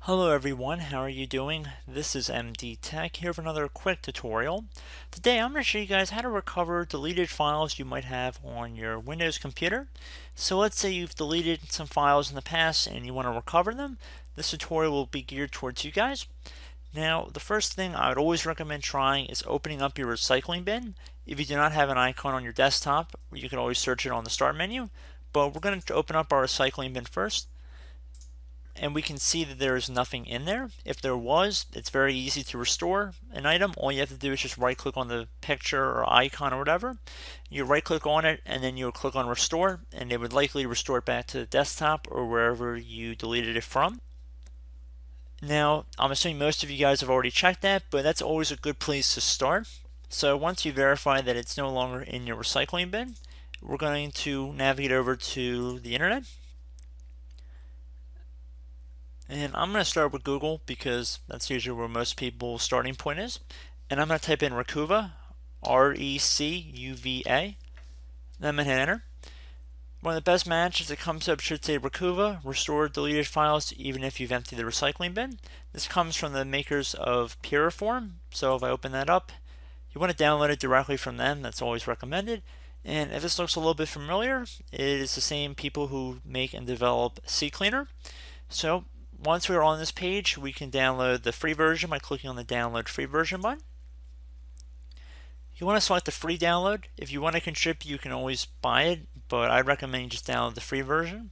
Hello everyone, how are you doing? This is MD Tech here for another quick tutorial. Today I'm going to show you guys how to recover deleted files you might have on your Windows computer. So let's say you've deleted some files in the past and you want to recover them. This tutorial will be geared towards you guys. Now, the first thing I would always recommend trying is opening up your recycling bin. If you do not have an icon on your desktop, you can always search it on the start menu. But we're going to open up our recycling bin first, and we can see that there is nothing in there. If there was, it's very easy to restore an item. All you have to do is just right click on the picture or icon or whatever. You right click on it and then you'll click on restore, and it would likely restore it back to the desktop or wherever you deleted it from. Now, I'm assuming most of you guys have already checked that, but that's always a good place to start. So once you verify that it's no longer in your recycling bin, we're going to navigate over to the internet. And I'm going to start with Google because that's usually where most people's starting point is. And I'm going to type in Recuva, R-E-C-U-V-A. Then I'm going to hit enter. One of the best matches that comes up should say Recuva, restore deleted files even if you've emptied the recycling bin. This comes from the makers of Piriform. So if I open that up, you want to download it directly from them. That's always recommended. And if this looks a little bit familiar, it is the same people who make and develop CCleaner. So once we're on this page, we can download the free version by clicking on the download free version button. You want to select the free download. If you want to contribute, you can always buy it, but I recommend you just download the free version.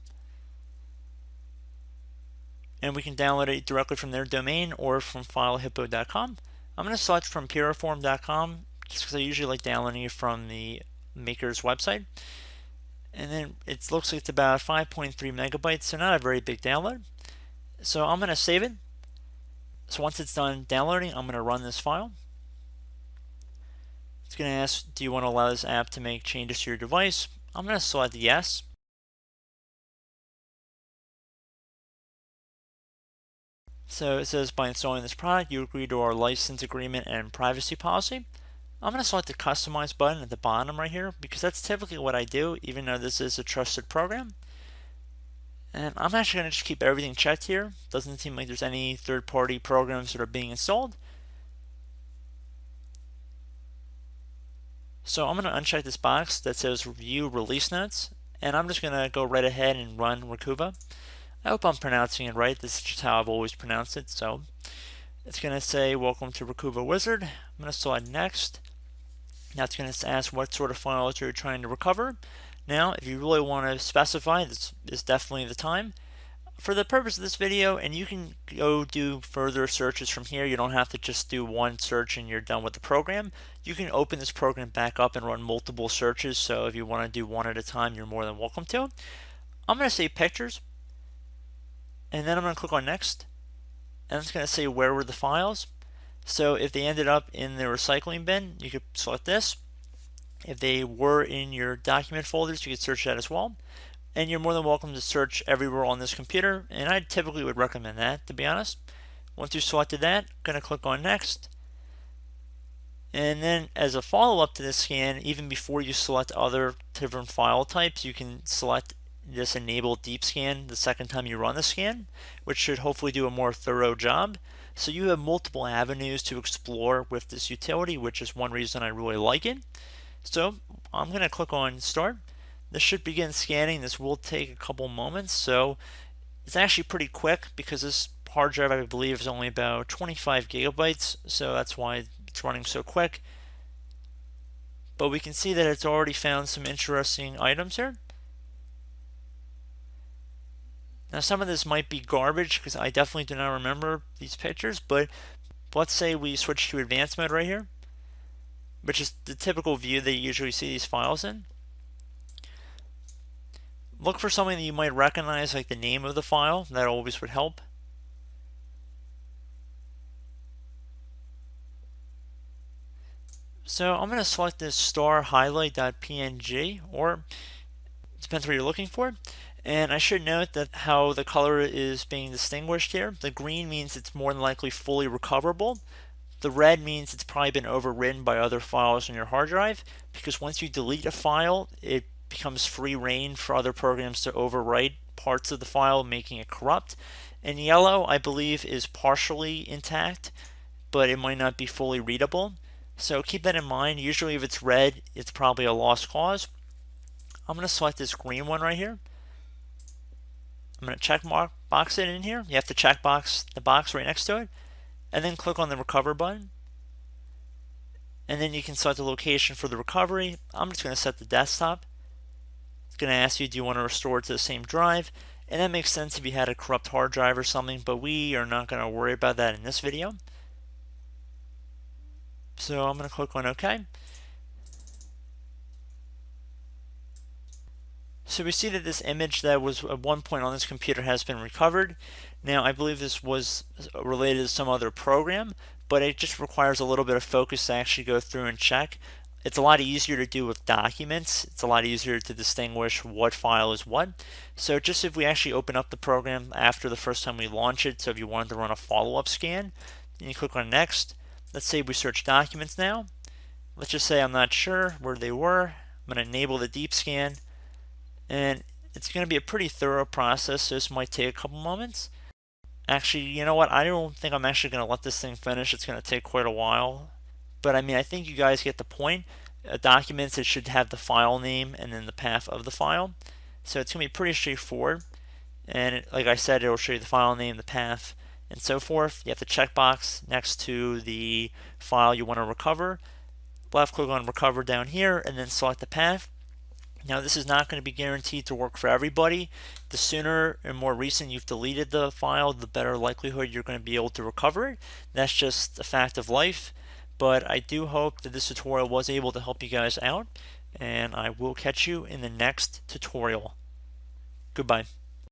And we can download it directly from their domain or from filehippo.com. I'm going to select from piriform.com just because I usually like downloading it from the maker's website. And then it looks like it's about 5.3 megabytes, so not a very big download. So I'm going to save it. So once it's done downloading, I'm going to run this file. It's going to ask, do you want to allow this app to make changes to your device? I'm going to select yes. So it says, by installing this product, you agree to our license agreement and privacy policy. I'm going to select the customize button at the bottom right here because that's typically what I do, even though this is a trusted program. And I'm actually going to just keep everything checked here. Doesn't seem like there's any third-party programs that are being installed. So I'm going to uncheck this box that says Review Release Notes, and I'm just going to go right ahead and run Recuva. I hope I'm pronouncing it right. This is just how I've always pronounced it. So it's going to say, Welcome to Recuva Wizard. I'm going to select Next. Now it's going to ask what sort of files you're trying to recover. Now, if you really want to specify, this is definitely the time. For the purpose of this video, and you can go do further searches from here, you don't have to just do one search and you're done with the program. You can open this program back up and run multiple searches, so if you want to do one at a time, you're more than welcome to. I'm going to say pictures, and then I'm going to click on next, and it's going to say where were the files. So if they ended up in the recycling bin, you could select this. If they were in your document folders, you could search that as well. And you're more than welcome to search everywhere on this computer, and I typically would recommend that, to be honest. Once you've selected that, I'm going to click on next. And then as a follow-up to this scan, even before you select other different file types, you can select this enable deep scan the second time you run the scan, which should hopefully do a more thorough job. So you have multiple avenues to explore with this utility, which is one reason I really like it. So I'm going to click on start. This should begin scanning. This will take a couple moments, so it's actually pretty quick because this hard drive, I believe, is only about 25 gigabytes, so that's why it's running so quick. But we can see that it's already found some interesting items here. Now some of this might be garbage because I definitely do not remember these pictures, but let's say we switch to advanced mode right here, which is the typical view that you usually see these files in. Look for something that you might recognize, like the name of the file. That always would help. So I'm going to select this star highlight.png, or it depends what you're looking for. And I should note that how the color is being distinguished here. The green means it's more than likely fully recoverable. The red means it's probably been overwritten by other files on your hard drive, because once you delete a file, it becomes free reign for other programs to overwrite parts of the file, making it corrupt. And yellow, I believe, is partially intact, but it might not be fully readable. So keep that in mind. Usually if it's red, it's probably a lost cause. I'm going to select this green one right here. I'm going to check box it in here. You have to check the box right next to it, and then click on the recover button. And then you can select the location for the recovery. I'm just going to set the desktop. It's going to ask you, do you want to restore it to the same drive? And that makes sense if you had a corrupt hard drive or something, but we are not going to worry about that in this video. So I'm going to click on OK. So we see that this image that was at one point on this computer has been recovered. Now I believe this was related to some other program, but it just requires a little bit of focus to actually go through and check. It's a lot easier to do with documents. It's a lot easier to distinguish what file is what. So just if we actually open up the program after the first time we launch it, so if you wanted to run a follow-up scan, then you click on next. Let's say we search documents now. Let's just say I'm not sure where they were. I'm going to enable the deep scan. And it's going to be a pretty thorough process, so this might take a couple moments. Actually, you know what? I don't think I'm actually going to let this thing finish. It's going to take quite a while. But I mean, I think you guys get the point. Documents, it should have the file name and then the path of the file. So it's going to be pretty straightforward. And like I said, it will show you the file name, the path, and so forth. You have the checkbox next to the file you want to recover. Left click on recover down here and then select the path. Now this is not going to be guaranteed to work for everybody. The sooner and more recent you've deleted the file, the better likelihood you're going to be able to recover it. That's just a fact of life. But I do hope that this tutorial was able to help you guys out, and I will catch you in the next tutorial. Goodbye.